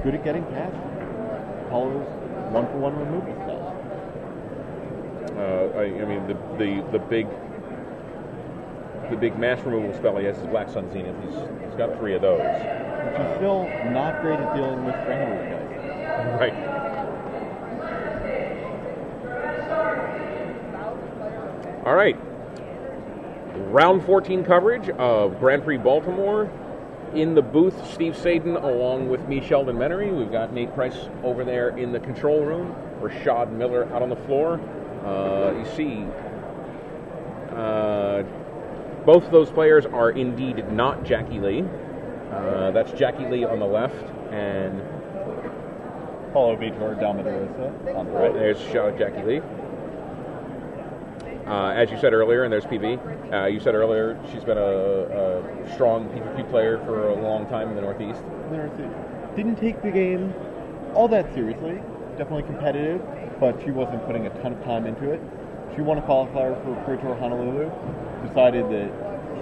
good at getting past Apollo's one-for-one removal spell. I mean, the big mass removal spell he has is Black Sun Zenith. He's got 3 of those. Which is still not great at dealing with stranglehold guys. Right. All right. Round 14 coverage of Grand Prix Baltimore. In the booth, Steve Sadin along with me, Sheldon Menery. We've got Nate Price over there in the control room. Rashad Miller out on the floor. You see, both of those players are indeed not Jackie Lee. That's Jackie Lee on the left, and Paulo Vitor Dalmadorosa on the right. There's Jackie Lee. As you said earlier, and there's PB. You said earlier she's been a strong PvP player for a long time in the Northeast. Didn't take the game all that seriously. Definitely competitive, but she wasn't putting a ton of time into it. She won a qualifier for Pro Tour Honolulu. Decided that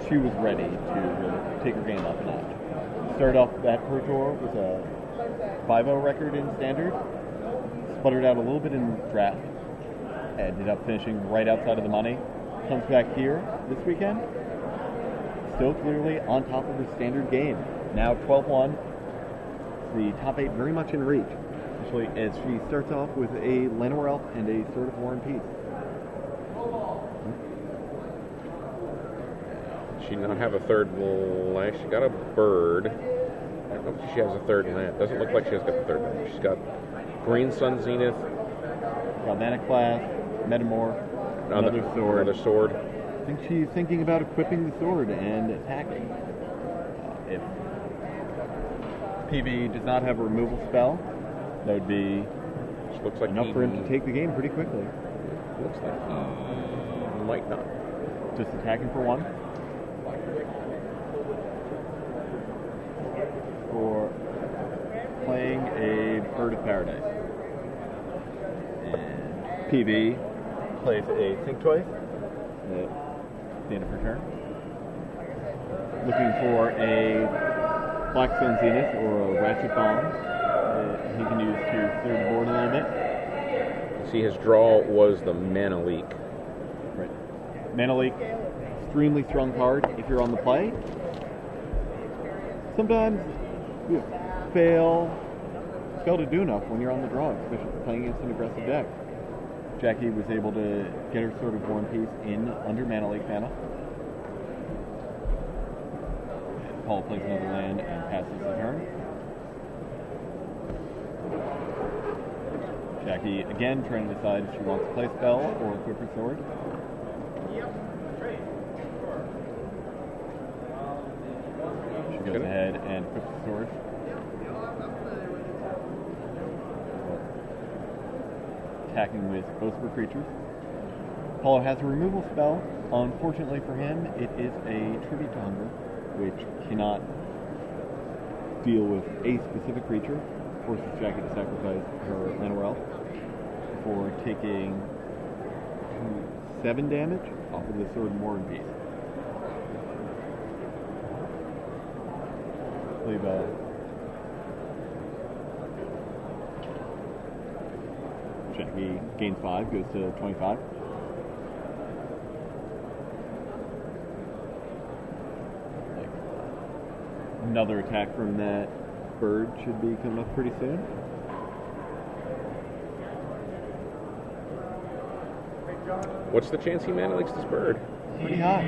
she was ready to take her game up a notch. Started off that Pro Tour with a 5-0 record in Standard. Sputtered out a little bit in draft. Ended up finishing right outside of the money. Comes back here this weekend. Still clearly on top of her Standard game. Now 12-1. The top 8 very much in reach. Especially as she starts off with a Llanowar Elf and a Sword of War and Peace. She not have a third land. She got a bird. I don't know if she has a third land. Doesn't look like she has got the third land. She's got Green Sun Zenith. Galvanic Class, Metamorph, another sword. I think she's thinking about equipping the sword and attacking. If PV does not have a removal spell, that would be looks like enough for him to take the game pretty quickly. Looks like he might not. Just attacking for 1. For playing a Bird of Paradise. And PV plays a Think Twice at the end of her turn. Looking for a Black Sun Zenith or a Ratchet Bomb that he can use to clear the board a little bit. See, his draw was the Mana Leak. Right. Mana Leak, extremely strong card if you're on the play. Sometimes you fail to do enough when you're on the draw, especially playing against an aggressive deck. Jackie was able to get her Sword of War and Peace in under Mana Leak mana. Paul plays another land and passes the turn. Jackie again trying to decide if she wants to play spell or equip her sword. She goes ahead and equips the sword. Attacking with both of her creatures. Apollo has a removal spell. Unfortunately for him, it is a Tribute to Hunger, which cannot deal with a specific creature. Forces Jackie to sacrifice her Llanowar Elf for taking 7 damage off of the Sword of War and Peace. Jackie gains 5, goes to 25. Another attack from that bird should be coming up pretty soon. What's the chance he Mana Leaks this bird? Pretty high.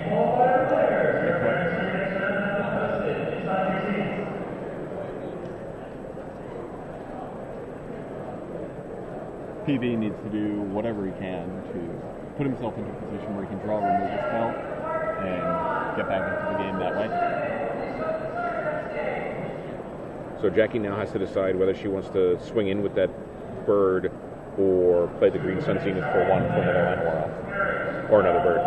PV needs to do whatever he can to put himself into a position where he can draw a removal spell and get back into the game that way. So Jackie now has to decide whether she wants to swing in with that bird or play the Green Sun Zenith for 1 for another Llanowar Elf or another bird.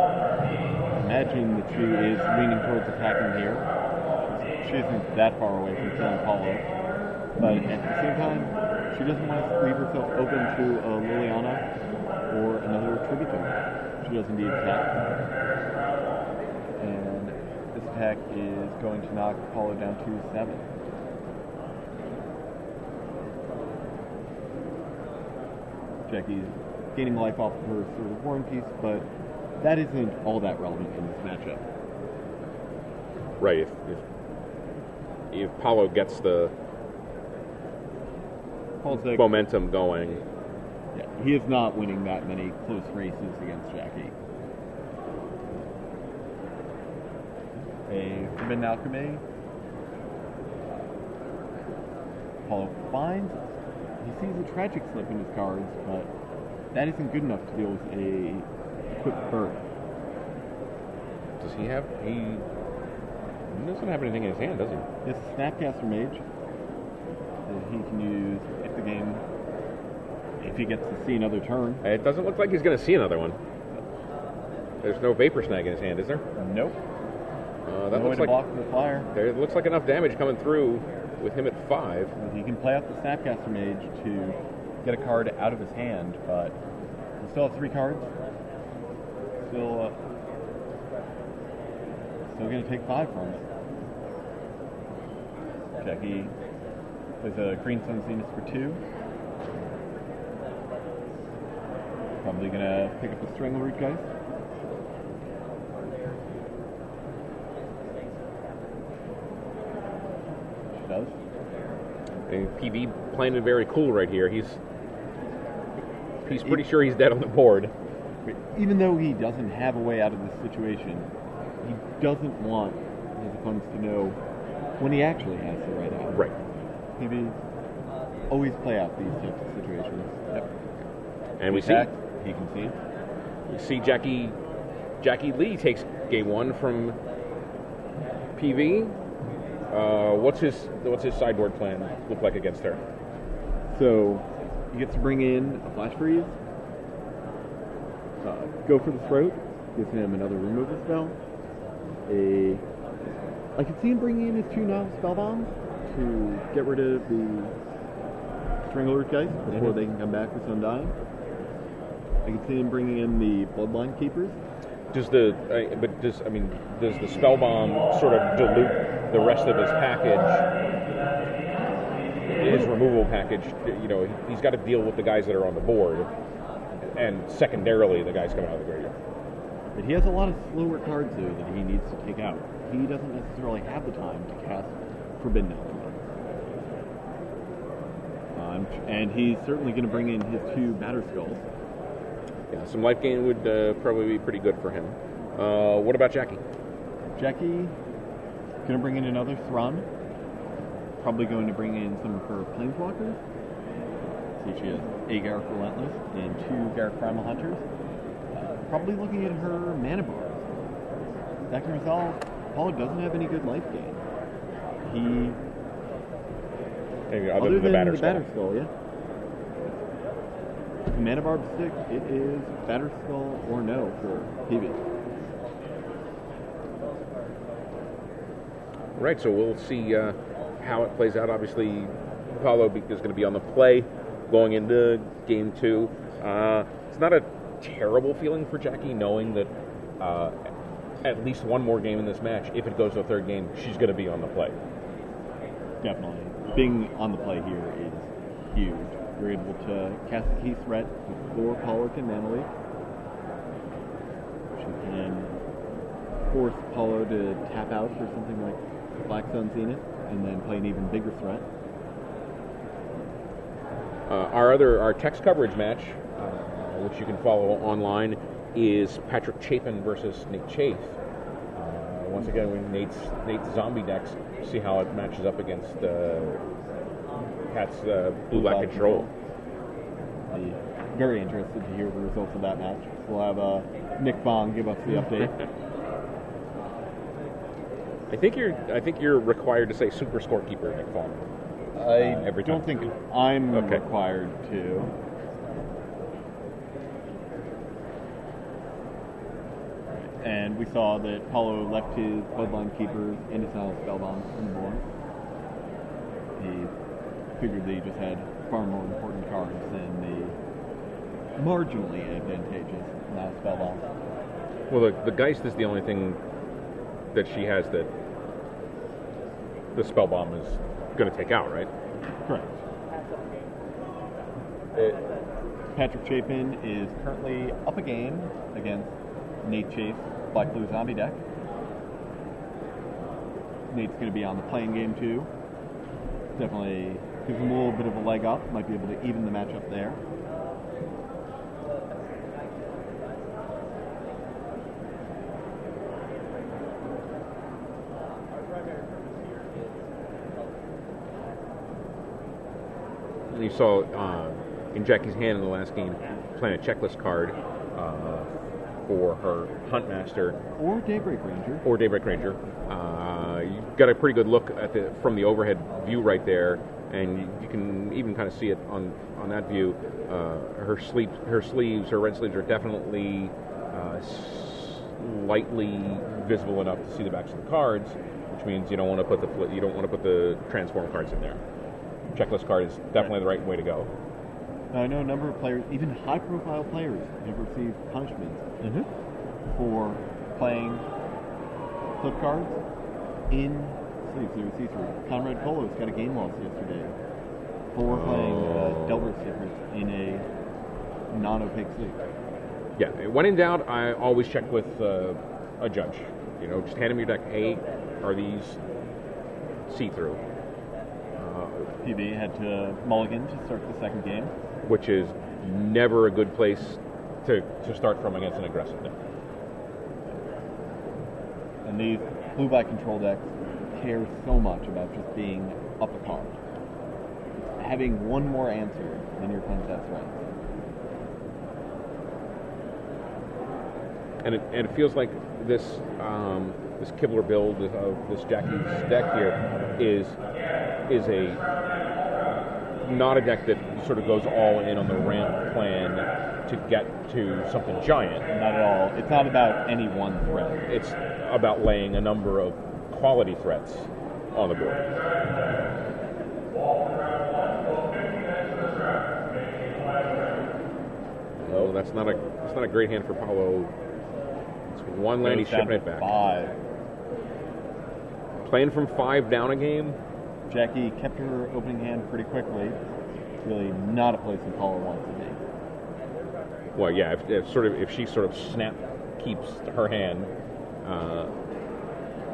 Imagine that she is leaning towards attacking here. She isn't that far away from killing Paulo, but at the same time, she doesn't want to leave herself open to a Liliana or another Tributary. She does indeed attack. And this attack is going to knock Paulo down to 7. Jackie's gaining life off of her sort of War and Peace, but that isn't all that relevant in this matchup. Right. If Paulo gets the momentum going. Yeah, he is not winning that many close races against Jackie. A Forbidden Alchemy. Paulo finds. He sees a Tragic Slip in his cards, but that isn't good enough to deal with a quick bird. Does he have? He doesn't have anything in his hand, does he? He has a Snapcaster Mage that he can use if the game, if he gets to see another turn. It doesn't look like he's going to see another one. There's no Vapor Snag in his hand, is there? Nope. That no looks way to like block the flyer. It looks like enough damage coming through with him at 5. He can play up the Snapcaster Mage to get a card out of his hand, but he still has 3 cards. Still going to take 5 from it. Jackie plays a Green Sun Zenith for 2. Probably going to pick up the Strangleroot Geist. She does. And PV playing it very cool right here. He's pretty sure he's dead on the board. Even though he doesn't have a way out of this situation, he doesn't want his opponents to know when he actually has the right out. Right. PV always play out these types of situations. Yep. And we see Jackie Lee takes game 1 from PV. What's his sideboard plan look like against her? So he gets to bring in a Flash Freeze, go for the Throat, gives him another removal spell. I could see him bringing in his 2 Nile Spellbombs to get rid of the Strangleroot Geist before they can come back with Undying. I could see him bringing in the Bloodline Keepers. Does the Spellbomb sort of dilute the rest of his package? His removal package, he's got to deal with the guys that are on the board, and secondarily the guys coming out of the graveyard. But he has a lot of slower cards though that he needs to take out. He doesn't necessarily have the time to cast Forbidden Alchemy. And he's certainly going to bring in his 2 Batter Skulls. Yeah, some life gain would probably be pretty good for him. What about Jackie? Jackie going to bring in another Thron. Probably going to bring in some of her Planeswalkers. See, she has a Garruk Relentless and 2 Garruk Primal Hunters. Probably looking at her mana bars. That can resolve. Paulo doesn't have any good life gain. Other than the Batter Skull, yeah. Mana Barb stick, it is Batter Skull or no for PV. Right, so we'll see how it plays out. Obviously, Paulo is going to be on the play going into game 2. It's not a terrible feeling for Jackie knowing that at least one more game in this match, if it goes to a 3rd game, she's going to be on the play. Definitely. Being on the play here is huge. You're able to cast a Key Threat before Paulo can Mana Leak. She can force Paulo to tap out for something like Black Sun Zenith, and then play an even bigger threat. Our text coverage match, which you can follow online, is Patrick Chapin versus Nate Chafe. Once again, with Nate's zombie decks, see how it matches up against Pat's blue-black control. I'll be very interested to hear the results of that match. We'll have Nick Bong give us the update. I think you're required to say Super Scorekeeper, Nick Bong. I don't think I'm required to. And we saw that Paulo left his Bloodline Keepers and his Nile Spellbombs on the board. He figured that he just had far more important cards than the marginally advantageous Nile Spellbombs. Well, the Geist is the only thing that she has that the Spellbomb is going to take out, right? Correct. Patrick Chapin is currently up a game against Nate Chase, Black Blue Zombie deck. Nate's going to be on the playing game too. Definitely gives him a little bit of a leg up. Might be able to even the matchup there. You saw in Jackie's hand in the last game playing a checklist card for her Huntmaster Or Daybreak Ranger. You got a pretty good look at from the overhead view right there, and you can even kind of see it on that view. Her red sleeves are definitely slightly visible enough to see the backs of the cards, which means you don't want to put the transform cards in there. Checklist card is definitely the right way to go. Now, I know a number of players, even high-profile players, have received punishments for playing flip cards in sleeves. They were see-through. Conrad Colos got a game loss yesterday for playing Delbert stickers in a non-opaque sleeve. Yeah, when in doubt, I always check with a judge. Just hand him your deck. Hey, are these see-through? PB had to mulligan to start the second game. Which is never a good place to start from against an aggressive deck. And these blue-black control decks care so much about just being up a card. Having one more answer than your contest ranks. And it feels like this Kibler build of this Jackie's deck here is not a deck that sort of goes all in on the ramp plan to get to something giant. Not at all. It's not about any one threat. It's about laying a number of quality threats on the board. No, that's not a great hand for Paulo. It's one land, he's shipping it back. 5. Playing from 5 down a game. Jackie kept her opening hand pretty quickly. It's really not a place that Paulo wants to be. Well, yeah, if she sort of keeps her hand,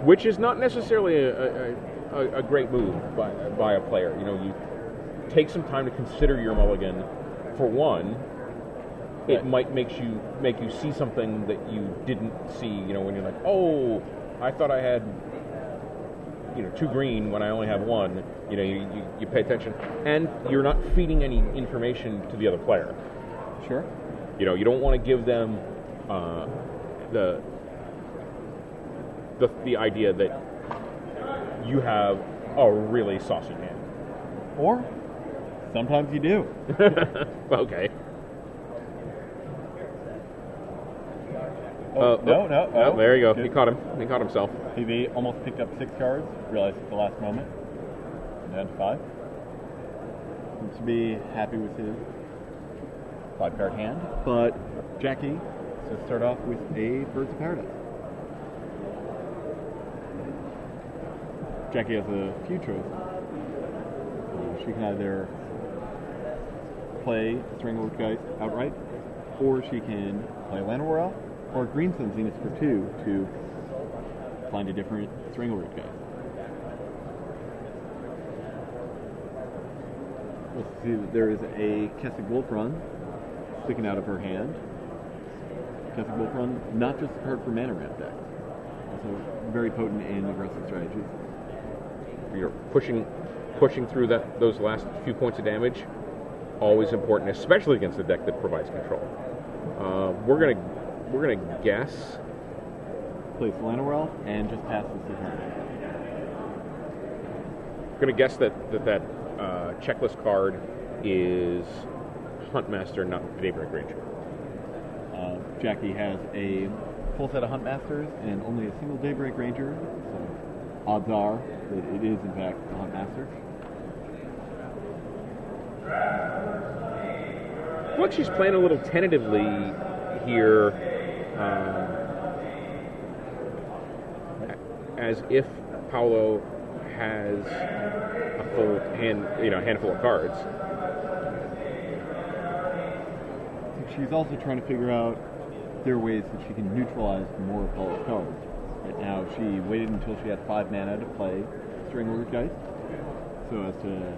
which is not necessarily a great move by a player. You take some time to consider your mulligan. For one, it might make you see something that you didn't see. When you're like, oh, I thought I had 2 green when I only have 1. You pay attention, and you're not feeding any information to the other player. Sure. You don't want to give them the idea that you have a really saucy hand. Or sometimes you do. Okay. No. There you go. Good. He caught him. He caught himself. PB almost picked up 6 cards. Realized at the last moment. Down to 5. Seems to be happy with his 5-card hand. But Jackie to start off with a Birds of Paradise. Jackie has a few choices. She can either play Strangled Geist outright, or she can play Llanowar Elf, or Green Sun Zenith for 2 to find a different Strangleroot Geist. Let's see that there is a Kessig Wolfrun sticking out of her hand. Kessig Wolfrun, not just a card for mana ramp decks, also very potent in aggressive strategies. You're pushing through those last few points of damage, always important, especially against a deck that provides control. We're gonna guess. Plays Llanowar Elf and just passes the turn. We're gonna guess that checklist card is Huntmaster, not Daybreak Ranger. Jackie has a full set of Huntmasters and only a single Daybreak Ranger, so odds are that it is in fact the Huntmaster. Look, she's playing a little tentatively here, as if Paulo has a full handful of cards. she's also trying to figure out if there are ways that she can neutralize more of Paula's cards. Right now, she waited until she had 5 mana to play Strangleroot Geist, so as to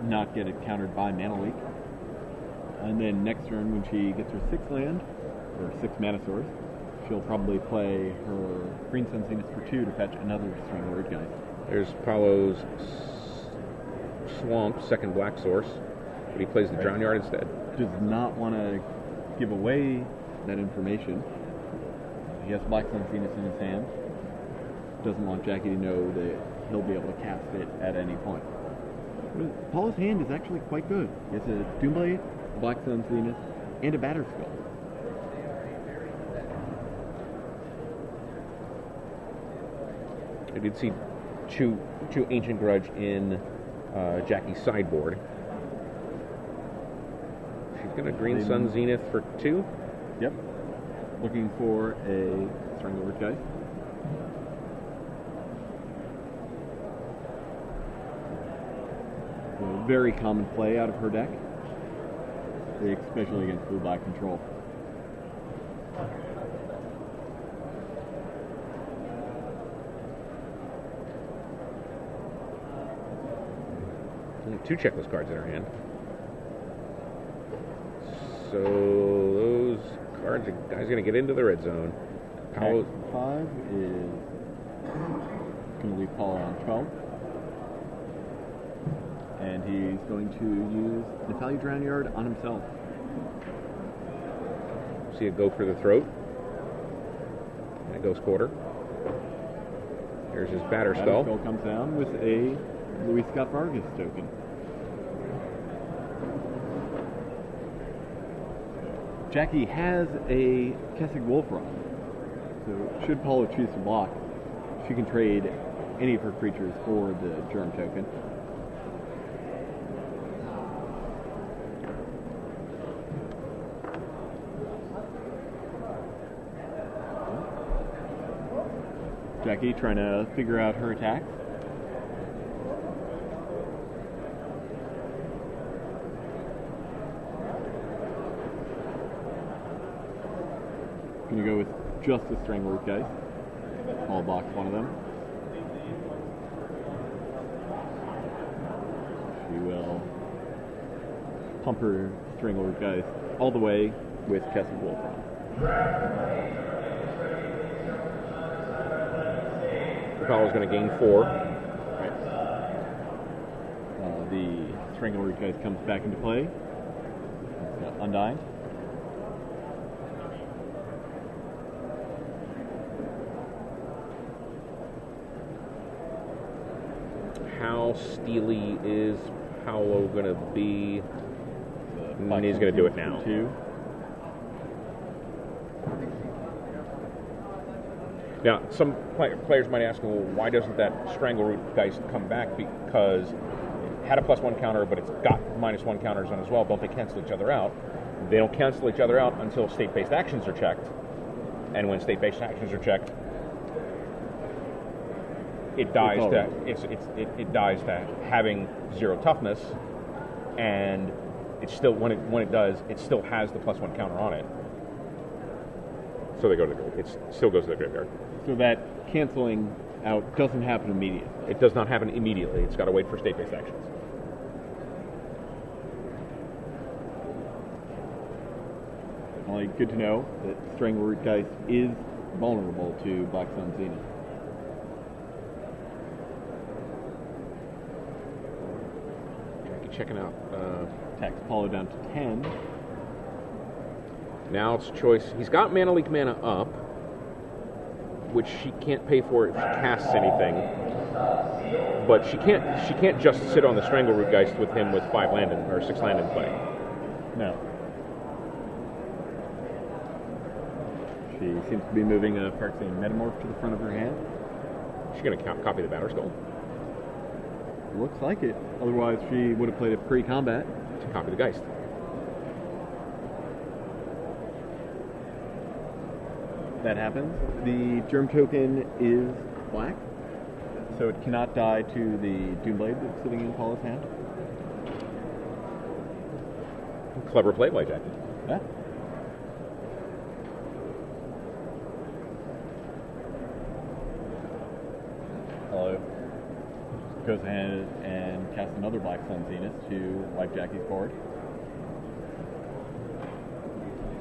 not get it countered by Mana Leak. And then next turn, when she gets her 6th land, or 6 mana source, she'll probably play her Green Sun Zenith for 2 to fetch another Strangleroot Geist. There's Paulo's Swamp, 2nd black source, but he plays the Drown Yard instead. Does not want to give away that information. He has Black Sun Zenith in his hand. Doesn't want Jackie to know that he'll be able to cast it at any point. Paula's hand is actually quite good. He has a Doomblade, a Black Sun Zenith, and a Batterskull. I did see two Ancient Grudge in Jackie's sideboard. She's going to Green Sun Zenith for 2. Yep. Looking for a Strangleroot Geist. A very common play out of her deck, especially against blue-black control. Only 2 checklist cards in her hand. So those cards, the guy's going to get into the red zone. Paul 5 is going to leave Paula on 12. And he's going to use Natalia Drown Yard on himself. See it go for the throat. And it goes quarter. Here's his Batterskull. Batterskull comes down with a Luis Scott Vargas token. Jackie has a Kessig Wolfrod, so should Paula choose to block, she can trade any of her creatures for the Germ token. Jackie trying to figure out her attacks. Going to go with just the Strangleroot Geist. I'll box one of them. She will pump her Strangleroot Geist all the way with Kessig Wolfrod. Paula's going to gain 4. Right. The Strangleroot Geist comes back into play. Undying. How steely is Paolo going to be? And he's going to do it now. 2. Now, some players might ask, well, why doesn't that Strangleroot Geist come back? Because it had a +1 counter, but it's got -1 counters on as well. Don't they cancel each other out? They don't cancel each other out until state-based actions are checked. And when state-based actions are checked, it dies to it dies to having 0 toughness, and it's still when it does, it still has the +1 counter on it. So they go to it still goes to the graveyard. So that canceling out doesn't happen immediately. It does not happen immediately. It's got to wait for state-based actions. Only good to know that Strangleroot Geist is vulnerable to Black Sun Zenith. Checking out. Tax Paula down to 10. Now it's choice. He's got Mana Leak mana up, which she can't pay for if she casts anything. But she can't just sit on the Strangleroot Geist with him with 5 land or 6 land in play. No. She seems to be moving a Phyrexian Metamorph to the front of her hand. She's going to copy the Batterskull. Looks like it. Otherwise, she would have played it pre-combat. To copy the Geist. That happens. The Germ token is black, so it cannot die to the Doomblade that's sitting in Paula's hand. Clever play by Jackie. Yeah. Hello. Goes ahead and casts another Black Sun Zenith to wipe Jackie's board.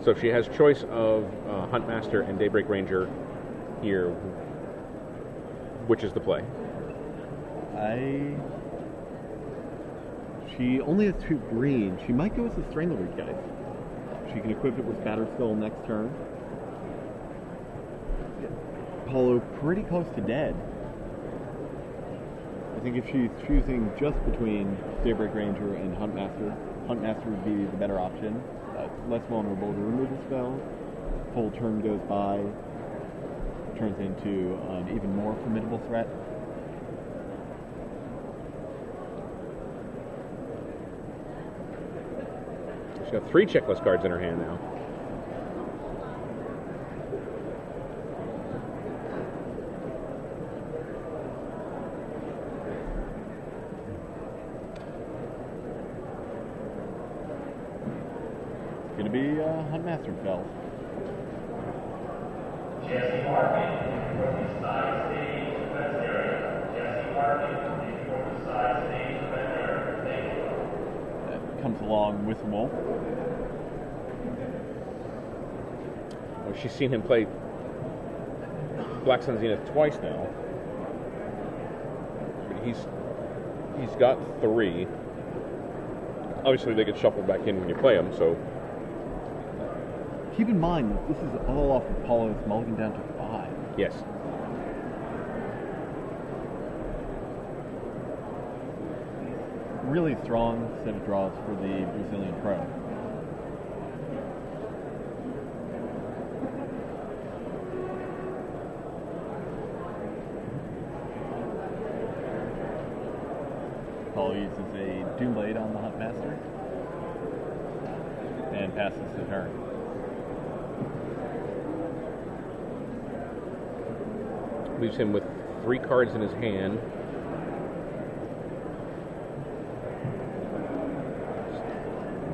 So she has choice of Huntmaster and Daybreak Ranger here. Which is the play? She only has 2 green. She might go with the Strangleroot guys. She can equip it with Batterskull next turn. Paulo pretty close to dead. I think if she's choosing just between Daybreak Ranger and Huntmaster, Huntmaster would be the better option. Less vulnerable to removal spells. Full turn goes by, turns into an even more formidable threat. She's got 3 checklist cards in her hand now. It's going to be Huntmaster spells. Jesse Martin, Northeast Stage Defense Area. Jesse Martin, Northeast Stage Defense Area. Thank you. That comes along with Wolf. Well, she's seen him play Black Sun Zenith twice now. But he's got 3. Obviously, they get shuffled back in when you play them, so... Keep in mind that this is all off of Paulo's mulligan down to 5. Yes. Really strong set of draws for the Brazilian pro. Paulo uses a Doomblade on the Huntmaster and passes the turn. Leaves him with 3 cards in his hand.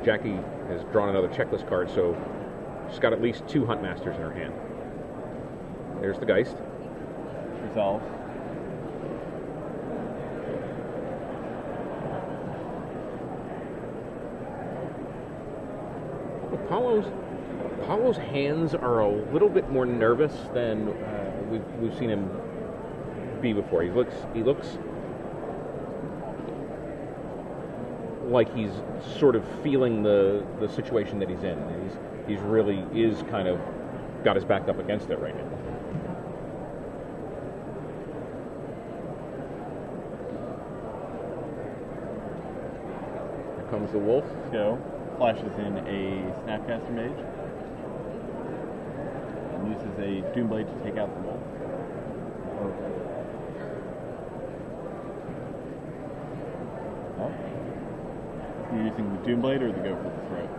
Jackie has drawn another checklist card, so she's got at least 2 Huntmasters in her hand. There's the Geist. Resolve. Paulo's hands are a little bit more nervous than we've seen him be before. He looks like he's sort of feeling the situation that he's in. He's really is kind of got his back up against it right now. Here comes the Wolf. Go. Flashes in a Snapcaster Mage. And uses a Doomblade to take out the Wolf. Oh. You're using the Doomblade or the Go for the Throat?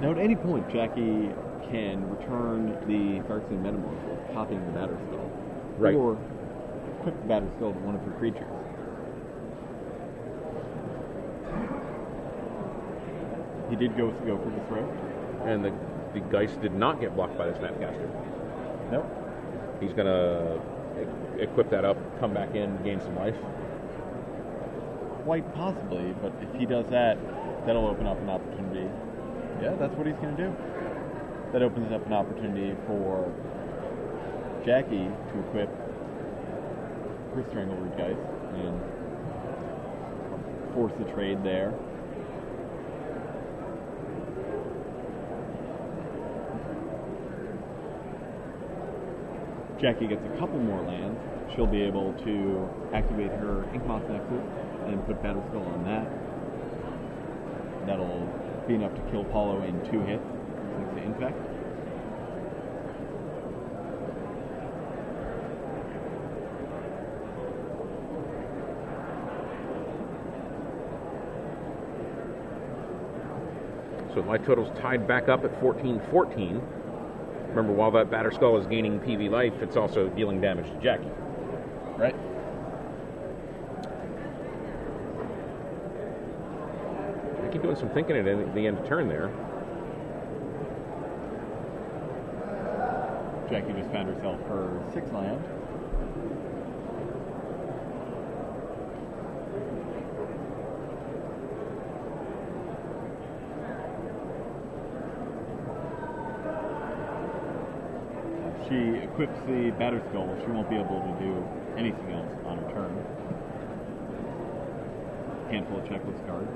Now, at any point, Jackie can return the Darkstone Metamorph, copying the Batterskull. Right. Or equip the Batterskull to one of her creatures. He did go for the Throat. And the Geist did not get blocked by the Snapcaster. Nope. He's going to equip that up, come back in, gain some life. Quite possibly, but if he does that, that'll open up an opportunity. Yeah, that's what he's going to do. That opens up an opportunity for Jackie to equip her Strangleroot Geist and force the trade there. Jackie gets a couple more lands. She'll be able to activate her Inkmoth Nexus and put Batterskull on that. That'll be enough to kill Paulo in 2 hits, thanks to Infect. So my total's tied back up at 14-14. Remember, while that batter skull is gaining PV life, it's also dealing damage to Jackie. Right. I keep doing some thinking at the end of turn there. Jackie just found herself her 6 land. If she equips the batter skull, she won't be able to do anything else on her turn. Handful of checklist cards.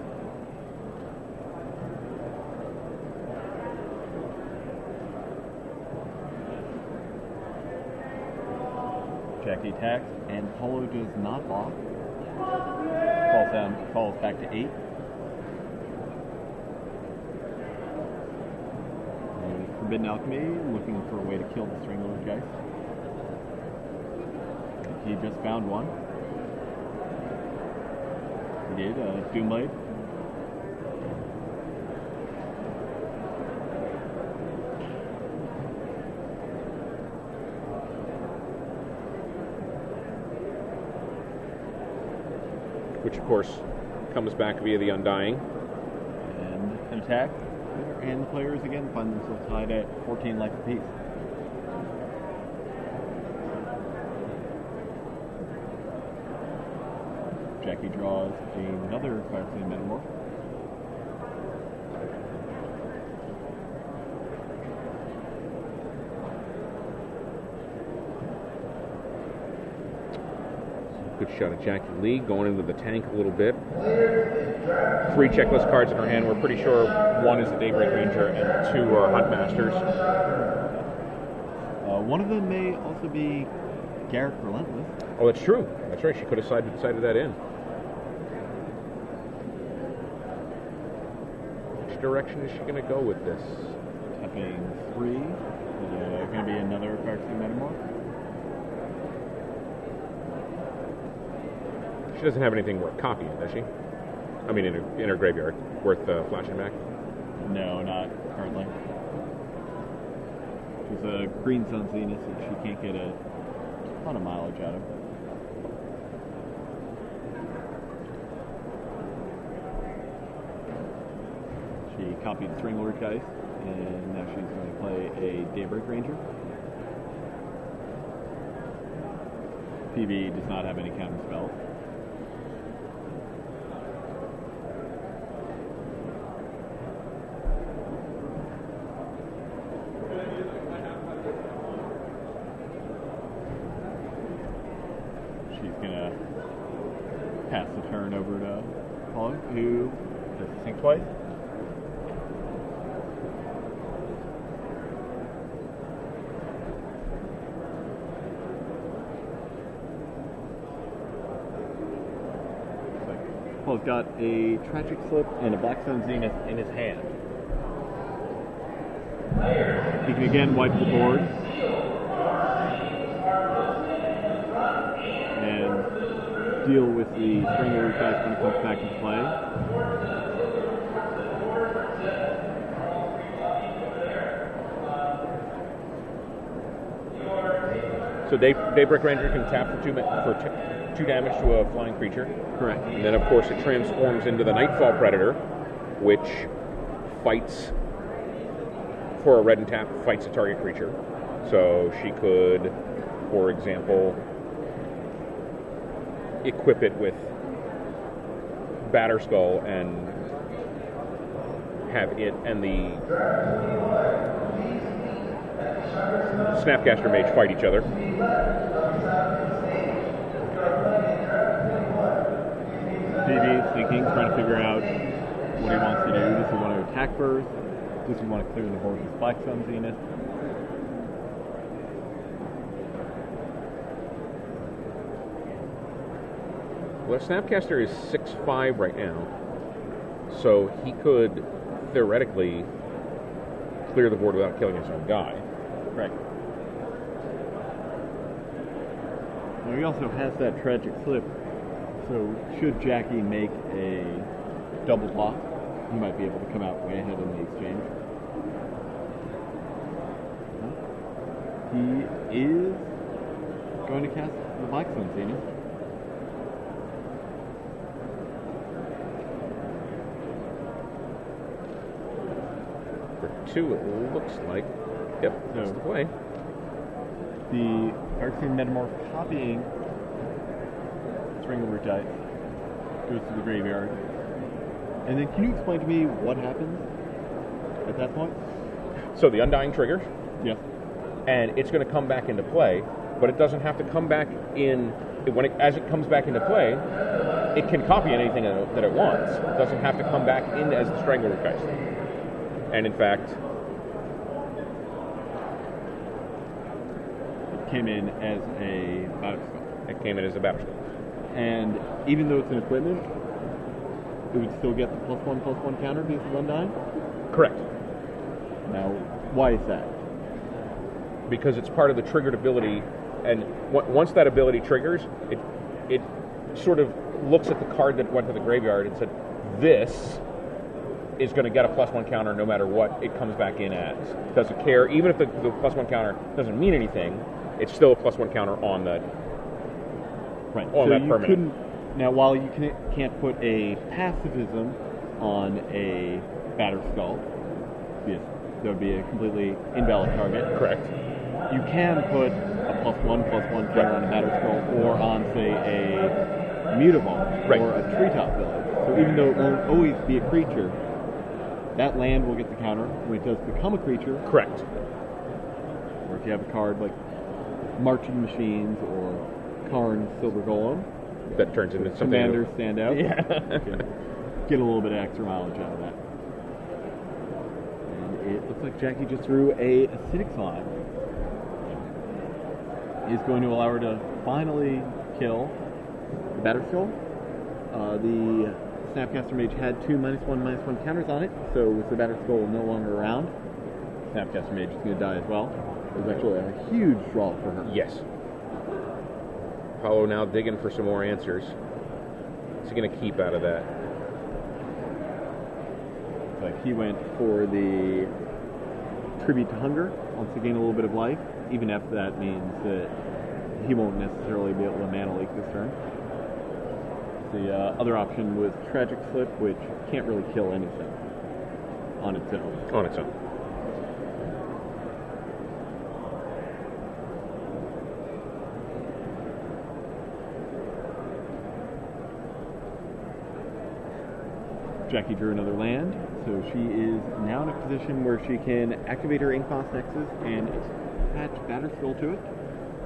Jackie attacks, and Polo does not block. Falls back to 8. And Forbidden Alchemy, looking for a way to kill the Strangler Geist. He just found one. He did, Doomblade. Which, of course, comes back via the Undying. And an attack. And the players again find themselves tied at 14 life apiece. Jackie draws another Fire Flame Metamorph. Good shot at Jackie Lee, going into the tank a little bit. 3 checklist cards in her hand. We're pretty sure 1 is the Daybreak Ranger and 2 are Huntmasters. One of them may also be Garrick Relentless. Oh, that's true. That's right. She could have decided that in. Which direction is she going to go with this? Tapping 3. Going to be another Fire Flame Metamorph. She doesn't have anything worth copying, does she? I mean, in her graveyard, worth flashing back? No, not currently. She's a Green Sun Zenith, so she can't get a ton of mileage out of. She copied Stringlord Geist, and now she's going to play a Daybreak Ranger. PV does not have any counter spells. Pass the turn over to Paul, who does the sync twice. Paul's got a Tragic Slip and a Blackstone Zenith in his hand. He can again wipe the board. Deal with the Strangler Geist when it comes back into play. So Daybreak Ranger can tap for 2 damage to a flying creature. Correct. And then, of course, it transforms into the Nightfall Predator, which fights for a red and tap, fights a target creature. So she could, for example, equip it with Batter Skull and have it and the Snapcaster Mage fight each other. PV is thinking, trying to figure out what he wants to do. Does he want to attack first? Does he want to clear the board with Blackstone Zenith? Well, Snapcaster is 6'5" right now, so he could theoretically clear the board without killing his own guy. Right. Now he also has that Tragic Slip, so should Jackie make a double block, he might be able to come out way ahead in the exchange. He is going to cast the Black Sun Senior. For 2, it looks like. Yep, that's the play. The Arcane Metamorph copying Strangleroot Dice goes to the graveyard. And then can you explain to me what happens at that point? So the Undying triggers, Yes. and it's going to come back into play, but it doesn't have to come back in. As it comes back into play, it can copy anything that it wants. It doesn't have to come back in as the Strangleroot Geist. And in fact, It came in as a Batterskull. it came in as a Batterskull. And even though it's an equipment, it would still get the +1/+1 counter because of Undying? Correct. Now, why is that? Because it's part of the triggered ability, and once that ability triggers, it sort of looks at the card that went to the graveyard and said, this is going to get a +1 counter no matter what it comes back in as. Doesn't care, even if the +1 counter doesn't mean anything, it's still a +1 counter on that. Right. On so that you permanent. couldn't. Now, while you can't put a pacifism on a Batterskull, yes, that would be a completely invalid target. Correct. You can put a +1/+1 counter on a Batterskull or on, say, a Mutable Right. or a Treetop Village. So even though it won't always be a creature, that land will get the counter when it does become a creature. Correct. Or if you have a card like Marching Machines or Karn Silver Golem, That turns into something. Commanders stand out. Yeah. Get a little bit of extra mileage out of that. And it looks like Jackie just threw a Acidic Slime. Is going to allow her to finally kill the Batterskull. The Snapcaster Mage had 2 -1/-1 counters on it, so with the Batterskull no longer around, Snapcaster Mage is going to die as well. It was actually a huge draw for her. Yes. Apollo now digging for some more answers. What's he going to keep out of that? Like he went for the Tribute to Hunger, wants to gain a little bit of life, even if that means that he won't necessarily be able to mana leak this turn. The other option was Tragic Slip, which can't really kill anything on its own. On its own. Jackie drew another land, so she is now in a position where she can activate her Inkmoth Nexus and attach Batterskull to it.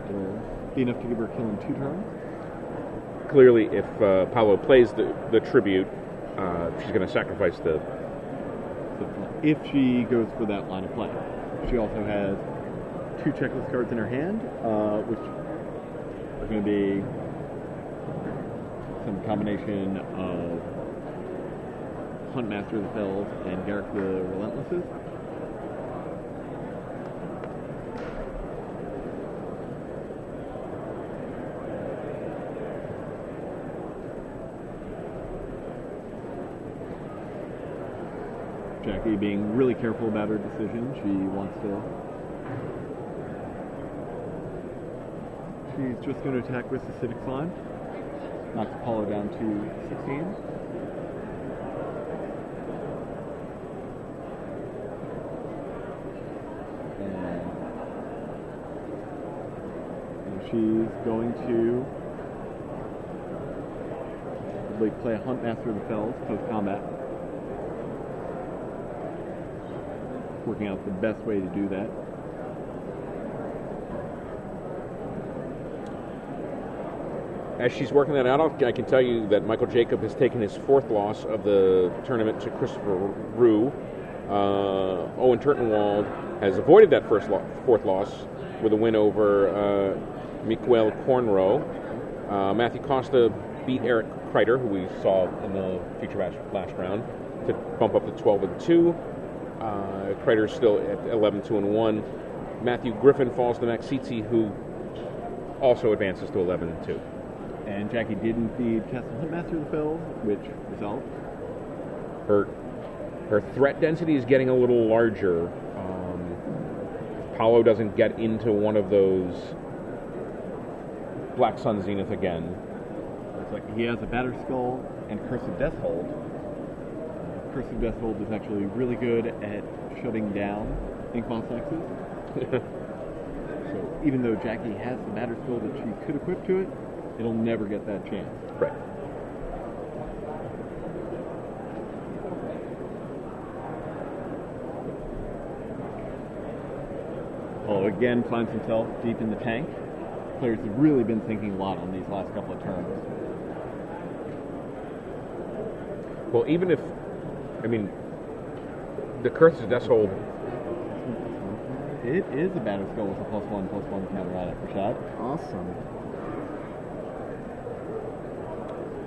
It'll be enough to give her a kill in 2 turns. Clearly, if Paolo plays the tribute, she's going to sacrifice the. If she goes for that line of play. She also has 2 checklist cards in her hand, which are going to be some combination of Huntmaster of the Fells and Garrick the Relentlesses. Jackie being really careful about her decision. She wants to... She's just going to attack with Acidic Slime. Knocks Apollo down to 16. And she's going to play a Huntmaster of the Fells post-combat. Working out the best way to do that. As she's working that out, I can tell you that Michael Jacob has taken his 4th loss of the tournament to Christopher Rue. Owen Turtenwald has avoided that 4th loss with a win over Miguel Cornrow. Matthew Costa beat Eric Kreider, who we saw in the feature match last round, to bump up to 12-2. Kreider's still at 11-2-1. Matthew Griffin falls to Max Seetzy, who also advances to 11-2. And Jackie did indeed cast the Huntmaster of the Fells, which resolved. Hurt. Her threat density is getting a little larger. Paulo doesn't get into one of those Black Sun Zenith again. Looks like he has a Batter Skull and Curse of Death Hold. Curse of Death Hold is actually really good at shutting down Inkmoth Nexus. So even though Jackie has the Batter Skull that she could equip to it, it'll never get that chance. Right. Paulo again finds himself deep in the tank. Players have really been thinking a lot on these last couple of turns. Well, even if, the Curse of Death Hold. It is a Batter Skull with a +1/+1 counter on it for shot. Awesome.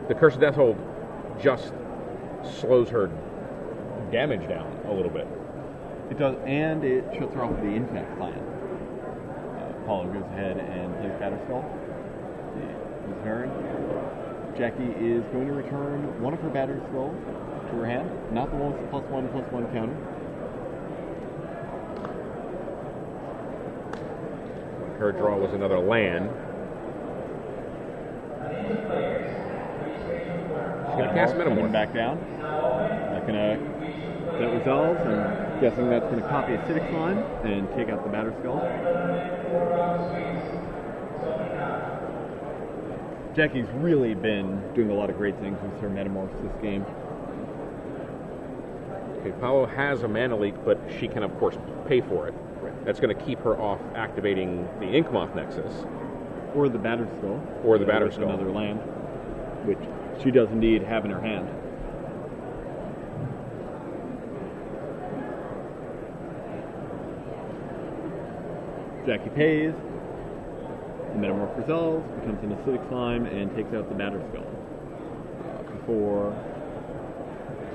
The Curse of Death Hold just slows her damage down a little bit. It does, and it shuts her off the Infect Clan. Paulo goes ahead and plays Batter Skull. His turn. Jackie is going to return one of her Batter Skulls to her hand, not the one with the +1/+1 counter. Her draw was another land. She's going to cast Metamorph. Back down. Not gonna. That resolves. I'm guessing that's going to copy Acidic Slime and take out the Batter Skull. Jackie's really been doing a lot of great things with her Metamorphs this game. Okay, Paulo has a mana leak, but she can, of course, pay for it. Right. That's going to keep her off activating the Inkmoth Nexus. Or the Batter Skull. Or the Batter Skull. Another land, which she does indeed have in her hand. Jackie pays. The Metamorph resolves, becomes an Acidic Slime, and takes out the Batter Skull. Before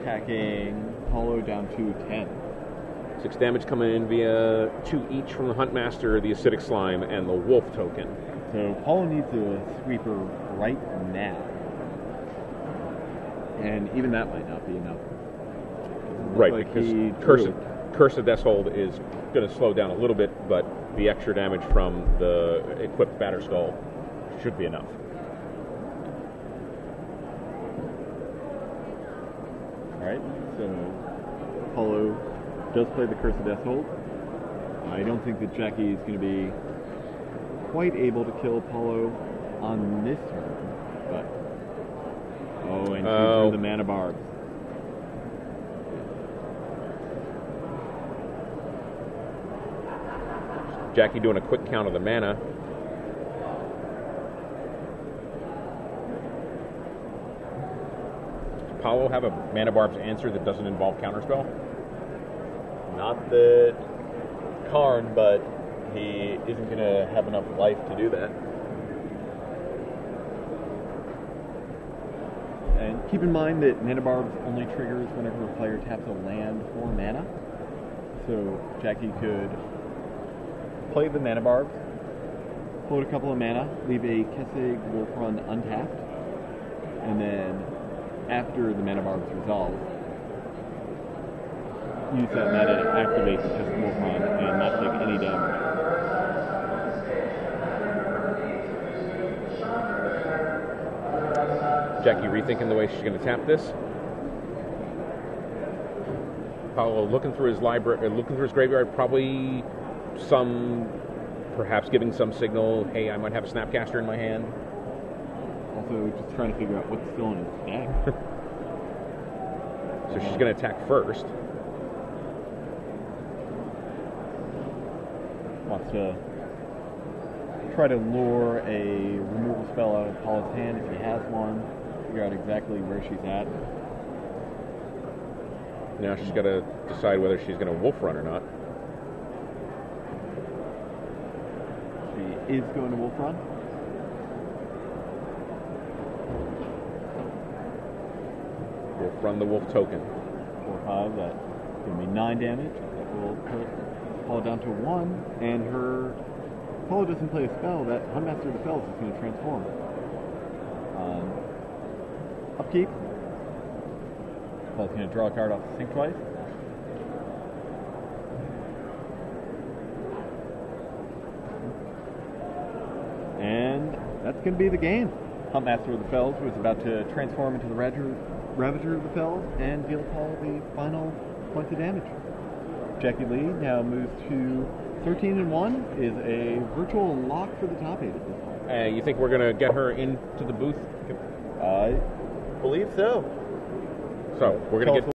attacking Paulo down to 10. 6 damage coming in via 2 each from the Huntmaster, the Acidic Slime, and the Wolf token. So Paulo needs a sweeper right now. And even that might not be enough. Right, like because Curse of Death Hold is going to slow down a little bit, but the extra damage from the equipped Batter Skull should be enough. Alright, so Paulo does play the Curse of Death Hold. I don't think that Jackie is going to be quite able to kill Paulo on this turn, but... Oh, and she drew the Mana Barbs. Jackie doing a quick count of the mana. Does Paulo have a Mana Barb's answer that doesn't involve Counterspell? Not that Karn, but he isn't going to have enough life to do that. And keep in mind that Mana Barbs only triggers whenever a player taps a land for mana. So Jackie could play the Mana Barbs, float a couple of mana, leave a Kessig Wolf Run untapped, and then after the Mana Barbs resolve, use that mana to activate the Kessig Wolf Run and not take any damage. Jackie rethinking the way she's going to tap this. Paulo looking through his library, looking through his graveyard, probably perhaps giving some signal, hey, I might have a Snapcaster in my hand. Also, just trying to figure out what's still in his deck. So she's going to attack first. Wants to try to lure a removal spell out of Paulo's hand if he has one. Figure out exactly where she's at. Now she's got to decide whether she's going to Wolf Run or not. She is going to Wolf Run. Wolf Run the Wolf token. 4/5, that's going to be 9 damage. That will put Paulo down to 1, and her... Paulo doesn't play a spell, that Huntmaster of the Fells is going to transform. Upkeep. Paul's going to draw a card off the sink twice. And that's going to be the game. Huntmaster of the Fells was about to transform into the Ravager of the Fells and deal Paul the final points of damage. Jackie Lee now moves to 13-1, is a virtual lock for the top 8 at this point. You think we're going to get her into the booth? I believe so. So we're going to get